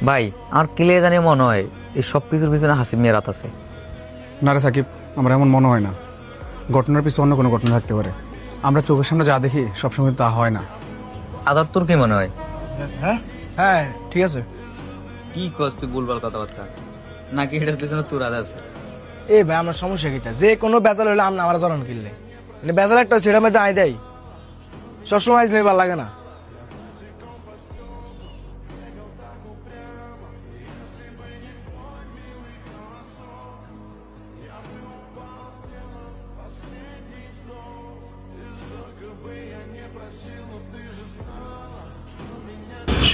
ভাই আমার কিলে জানি মনে হয় এই সব কিছুর পিছনে হাসিব মিয়ার হাত আছে। না রে সাকিব, আমার এমন মনে হয় না। ঘটনার পিছনে অন্য কোনো ঘটনা থাকতে পারে। আমরা চোখের সামনে যা দেখি সবসময় তা হয় না। আদার তোর কি মনে হয়? হ্যাঁ হ্যাঁ, ঠিক আছে। কি কস তুই ভুলভাল কথাবার্তা, নাকি এটার পিছনে তোর আদা আছে? এই ভাই আমার সমস্যা কিটা, যে কোনো বেজাল হলে আমরা আমার জ্বলন কিনলে মানে বেজাল একটা ছেড়ে মধ্যে আই দেয়, সবসময় আইসলে ভালো লাগে না।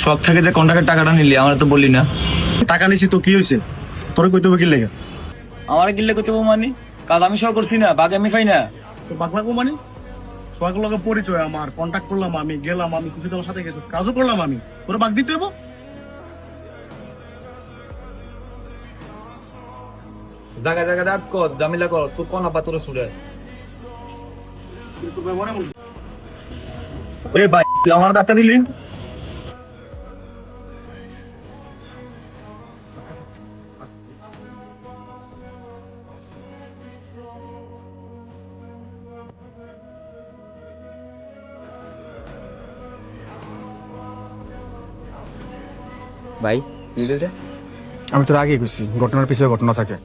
সব থেকে যে কন্ট্রাক্টের টাকাটা নিলি আমার তো বললি না। টাকা নিছি তো কি হয়েছে? তোর কইতে হবে কি লেগে? আমার কিনলে করতে মানে কাজ আমি সহ করছি না, বাকি আমি পাই না। তো বাগবাগো মানে সোহাগ লগে পরিচয়, আমার কন্টাক্ট করলাম, আমি গেলাম, আমি খুশি তোমার সাথে গেছিস, কাজও করলাম আমি, তোর বাগ দিতে হইব? জায়গা জায়গা আট কর, জামিলা কর, তুই কোন পাথরে ছুড়ে। এ ভাই তুই আমার টাকা দিলি? ভাই কি রে? আমি তোর আগেই বুঝছি ঘটনার পিছনে ঘটনা থাকে।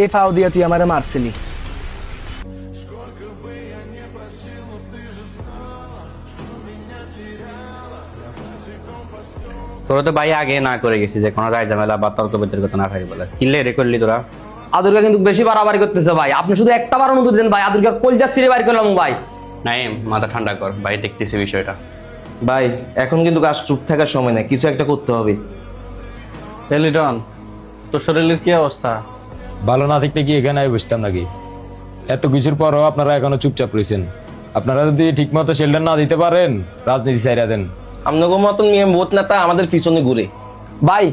এ ফাও দিয়া তুই আমারে মারছিলি। তোরা তো ভাই আগে না করে গেছি যে কোনো গায়ে ঝামেলা বা তর্কবিতর্ক কথা না থাকে বলে কিনলে রে করলি তোরা। আদুরকে কিন্তু বেশি বাড়াবাড়ি করতেছে ভাই, আপনি শুধু একটা বার অনুমতি দেন ভাই, আদুরকে কলজা ছিঁড়ে বাইর করলাম ভাই। নাইম মাথা ঠান্ডা কর, ভাই দেখতেছি বিষয়টা। ভাই এখন কিন্তু কাজ চুপ থাকার সময় না, কিছু একটা করতে হবে। লিটন, তোর শরীরের কি অবস্থা? ভালো না থাকলে কি এখানে আমি বুঝতাম নাকি? এত কিছুর পরও আপনারা এখনো চুপচাপ রয়েছেন। আপনারা যদি ঠিক মতো শেল্টার না দিতে পারেন, রাজনীতি চাইরা দেন। আপনাদের মতন নিয়ে ভোট নেতা আমাদের পিছনে ঘুরে। ভাই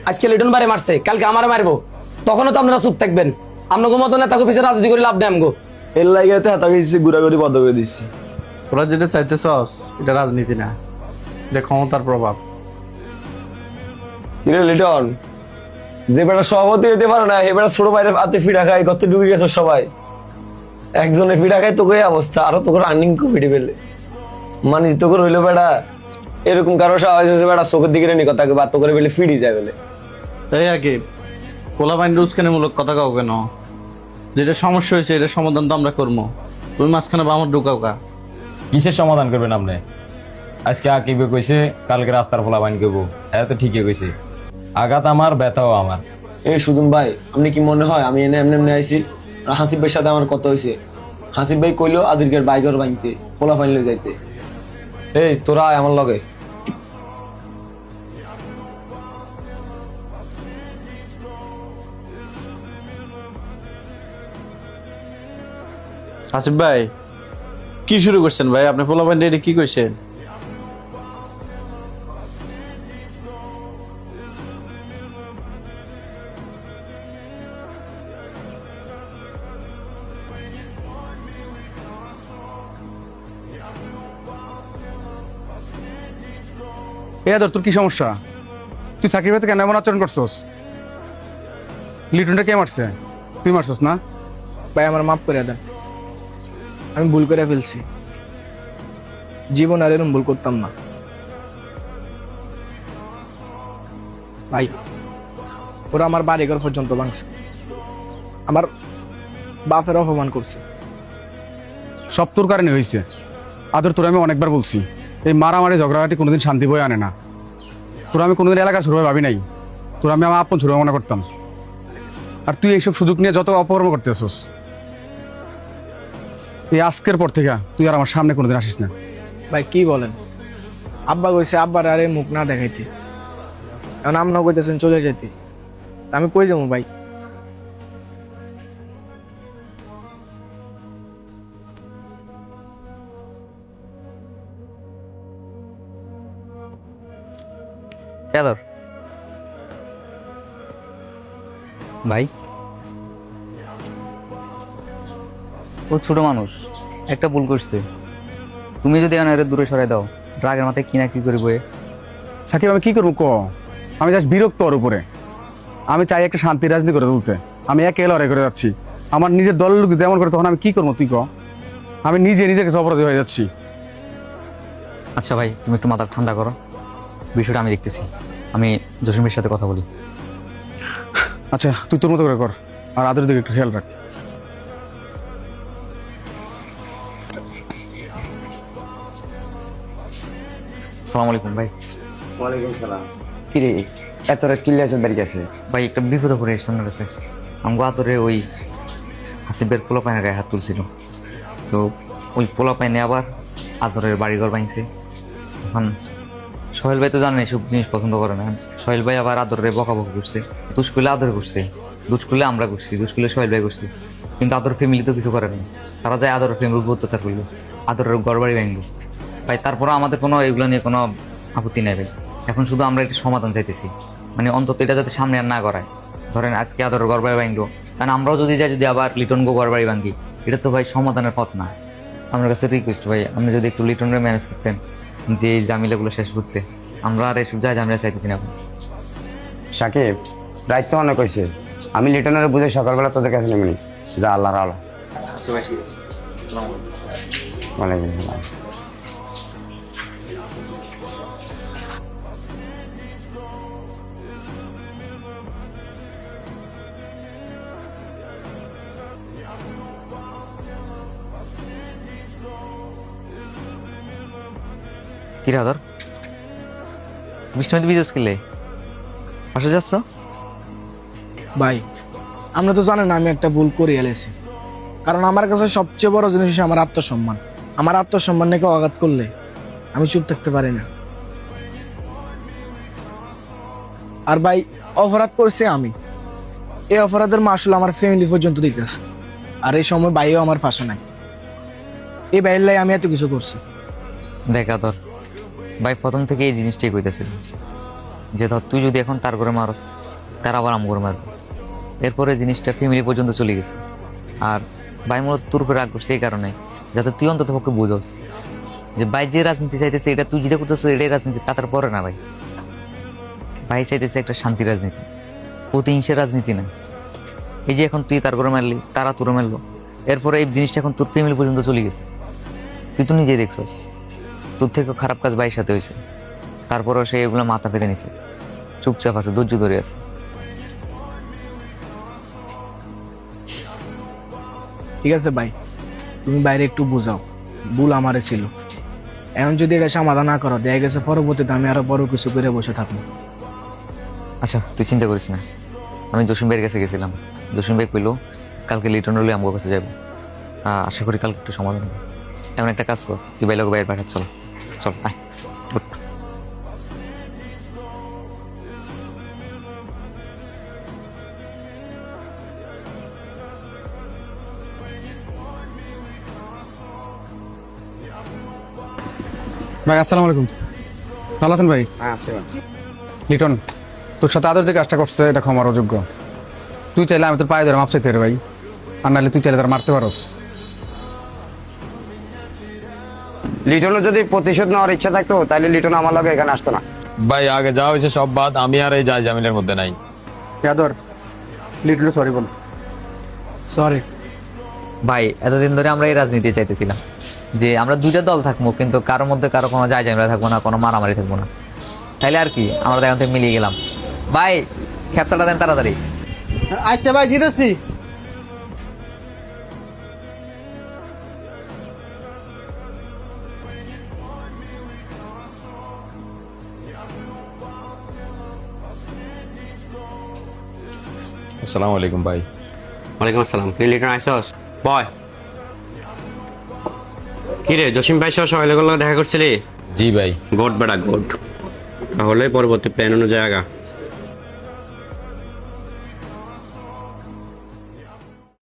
আজকে লিটন বারে মারছে, কালকে আমারে মারবো, তখনও তো আপনারা চুপ থাকবেন। আপনার মতো নেতাকে পিছিয়ে রাজনীতি করে লাভ নেই আমগো। এর লাগাতে হাতাকে দিচ্ছি, ঘুরাঘুরি বন্ধ করে দিচ্ছি। তোরা যেটা চাইতেছস এটা রাজনীতি না, এটা ক্ষমতার প্রভাব। কিরে লিটন, যে বেটা সভাপতি হইতে পারো না, এ বেটা ছোট বাইরে হাতে ফিডা খায়, গত ঢুকে গেছো সবাই। একজনে ফিডা খায় তোকে এই অবস্থা, আরো তোকে রানিং কমিটি পেলে মানে তোকে রইলো বেটা এরকম কারো সাহস আছে বেটা চোখের দিকে নি কথা বা তোকে বেলে ফিডি যায় বলে। তাই আগে পোলা বাইন উস্কানিমূলক কথা কাও কেন? যেটা সমস্যা হয়েছে এটা সমাধান তো আমরা করবো, তুমি মাঝখানে বামর ঢুকাও কা। কিসের সমাধান করবেন আপনি? আজকে আকিবে কইছে, কালকে রাস্তার ফলা বাইন করবো, হ্যাঁ তো ঠিকই কইছে। আঘাত আমার, ব্যথাও আমার। এই সুদুন ভাই, আপনি কি মনে হয় আমি এনে এমনি এমনি আইছি? হাসিব ভাইয়ের সাথে আমার কথা হয়েছে, হাসিব ভাই কইলো আদিরকের বাইকের বাইনতে পোলা ফাইনলে যাইতে। এই তোরা আয় আমার লগে। আসিফ ভাই কি শুরু করছেন ভাই? আপনি পোলা বাইন এটা কি কইছেন? এ আদর, তোর কি সমস্যা? তুই সাকিব ভাইতে কেন এমন আচরণ করছস? লিটনটা কে মারছে? তুই মারছস না? ভাই আমার মাফ করে দেন, আমি ভুল করে ফেলছি, জীবন আর এরকম ভুল করতাম না। ভাই ওরা আমার বাড়িঘর পর্যন্ত ভাঙছে, আমার বাপের অপমান করছে, সব তোর কারণে হয়েছে। আদর, তোর আমি অনেকবার বলছি এই মারামারি ঝগড়াঝাটি কোনোদিন শান্তি বয়ে আনে না। তোর আমি কোনোদিন এলাকা শুরু ভাবি নাই, তোর আমি আমার আপন শুরু মনে করতাম। আর তুই এইসব সুযোগ নিয়ে যত অপকর্ম করতেছস, এই আজকের পর থেকে তুই আর আমার সামনে কোনোদিন আসিস না। ভাই কি বলেন? আব্বা কইছে আব্বার আরে মুখ না দেখাইতে, এখন আমরাও কইতেছেন চলে যেতে। আমি কই যাবো ভাই? আদর ভাই, ও ছোট মানুষ, একটা ভুল করছে। তুমি যদি এখন এর দূরে সরাই দাও, রাগের মাথায় কি না কি করবো। সাকিব, আমি কি করবো ক? আমি জাস্ট বিরক্ত ওর উপরে। আমি চাই একটা শান্তির রাজনীতি করে তুলতে। আমি একে লড়াই করে যাচ্ছি, আমার নিজের দলের লোক যেমন করে, তখন আমি কি করবো তুই ক? আমি নিজের কাছে অপরাধী হয়ে যাচ্ছি। আচ্ছা ভাই, তুমি একটু মাথা ঠান্ডা করো, বিষয়টা আমি দেখতেছি। আমি জসিমের সাথে কথা বলি। আচ্ছা, তুই তোর মতো করে কর, আর আদরের দিকে একটু খেয়াল রাখ। আসসালামু আলাইকুম ভাই। কিরে এত রাত কিল্লে আছে দাঁড়িয়ে আছে? ভাই, একটা বিপদে পড়ে এসেছে আমার কাছে। আমগো আদরে ওই হাসিবের পোলা পাইনের গায়ে হাত তুলছিল, তো ওই পোলা পাইনে আবার আদরের বাড়িঘর ভাঙছে। এখন সোহেল ভাই তো জানেন এইসব জিনিস পছন্দ করে না। সোহেল ভাই আবার আদরের বকাবকি করছে, দুষ করলে আদর করছে, দুষ করলে আমরা করছি, দুষ করলে সোহেল ভাই করছি। কিন্তু আদর ফ্যামিলি তো কিছু করে নাই, তারা যায় আদরের ফ্যামিলির উপর অত্যাচার করলো, আদরের ঘর বাড়ি ভাঙলো। ভাই তারপরে আমাদের কোনো এগুলো নিয়ে কোনো আপত্তি নেই ভাই। এখন শুধু আমরা একটা সমাধান চাইতেছি, মানে অন্তত এটা যাতে সামনে আর না করায়। ধরেন আজকে আদরের ঘর বাড়ি ভাঙলো, কারণ আমরাও যদি যাই, যদি আবার লিটন গো ঘর বাড়ি ভাঙি, এটা তো ভাই সমাধানের পথ না। আমার কাছে রিকোয়েস্ট ভাই, আপনি যদি একটু লিটনের ম্যানেজ করতেন, যে এই ঝামেলাগুলো শেষ করতে। আমরা আর এসব যা ঝামেলা চাইতেছি না। সাকিব, রাত তো অনেক হয়েছে, আমি লিটনের বুঝে সকালবেলা তোদের কাছে নেমে নিস। যা, আল্লাহর আলো। ওয়ালাইকুম আসসালাম। কি রে আদর, বৃষ্টিতে ভিজেছ কিলে? আসে যাচ্ছ? ভাই আমরা তো জানেন আমি একটা ভুল করে এলেছি, কারণ আমার কাছে সবচেয়ে বড় জিনিস হচ্ছে আমার আত্মসম্মান। আমার আত্মসম্মান নিয়ে কেউ আঘাত করলে আমি চুপ থাকতে পারি না। আর ভাই অপরাধ করেছি আমি, এই অপরাধের মাসুল আমার ফ্যামিলি পর্যন্ত দিতেছে। আর এই সময় ভাইও আমার পাশে নাই, এই ভাইয়ের লাই আমি এত কিছু করছি। দেখ আদর ভাই, প্রথম থেকে এই জিনিসটাই কইতেছিল যে ধর তুই যদি এখন তার করে মারস, তার আবার আম করে মারবে। এরপরে জিনিসটা ফ্যামিলি পর্যন্ত চলে গেছে। আর ভাই মূলত তোর উপরে রাগ করছে এই কারণে, যাতে তুই অন্তত পক্ষে বুঝস যে ভাই যে রাজনীতি চাইতেছে, এটা তুই যেটা করতেছ এটাই রাজনীতি, তার পরে না। ভাই ভাই চাইতেছে একটা শান্তি রাজনীতি, প্রতিহিংসার রাজনীতি না। এই যে এখন তুই তার করে মারলি, তারা তোর মারলো, এরপরে এই জিনিসটা এখন তোর ফ্যামিলি পর্যন্ত চলে গেছে। তুই তো নিজেই দেখছস, তোর থেকে খারাপ কাজ ভাইয়ের সাথে হয়েছে, তারপরেও সে এগুলো মাথা পেতে নিছে, চুপচাপ আছে, ধৈর্য ধরে আছে। ঠিক আছে ভাই, তুমি বাইরে একটু বুঝাও, ভুল আমারে ছিল। এখন যদি এটা সমাধান না করো, দেখা গেছে পরবর্তীতে আমি আরো বড় কিছু করে বসে থাকবো। আচ্ছা তুই চিন্তা করিস না, আমি জসিম ভাইয়ের কাছে গেছিলাম, জসিম ভাই কইলো কালকে লিটন হলে আমার কাছে যাবো। আশা করি কালকে একটু সমাধান হবে। এমন একটা কাজ কর, তুই বাইরে বাইরের পাঠা, চল চল আয়। উঠ। ভাই আসসালামু আলাইকুম। ভালো আছেন ভাই? লিটন, তোর সাথে আদর যে কাজটা করছে এটা ক্ষমার অযোগ্য। তুই চাইলে আমি তোর পায়ে ধরে মাপ চাইতে পারি ভাই, আর নাহলে তুই চাইলে তার মারতে পারস। লিটনের যদি প্রতিশোধ নেওয়ার ইচ্ছা থাকতো তাহলে লিটন আমার লগে এখানে আসতো না। ভাই আগে যা হয়েছে সব বাদ, আমি আর এই যাই জামিলের মধ্যে নাই। আদর, লিটনে সরি বল। সরি ভাই, এতদিন ধরে আমরা এই রাজনীতি চাইতেছিলাম যে আমরা দুইটা দল থাকবো, কিন্তু কারোর মধ্যে কারো কোনো যায় ঝামেলা থাকবো না, কোনো মারামারি থাকবো না। তাইলে আর কি, আমরা এখন থেকে মিলিয়ে গেলাম। ভাই খেপসাটা দেন তাড়াতাড়ি। আচ্ছা ভাই, দিতেছি। আসসালামু আলাইকুম ভাই। ওয়ালাইকুম আসসালাম। কি লিটন আইসস? বয়। কি রে জসিম ভাই সহ সকালে দেখা করছিলি? জি ভাই। গুড বেটা গুড। তাহলে পরবর্তী প্ল্যান অনুযায়ী আগা।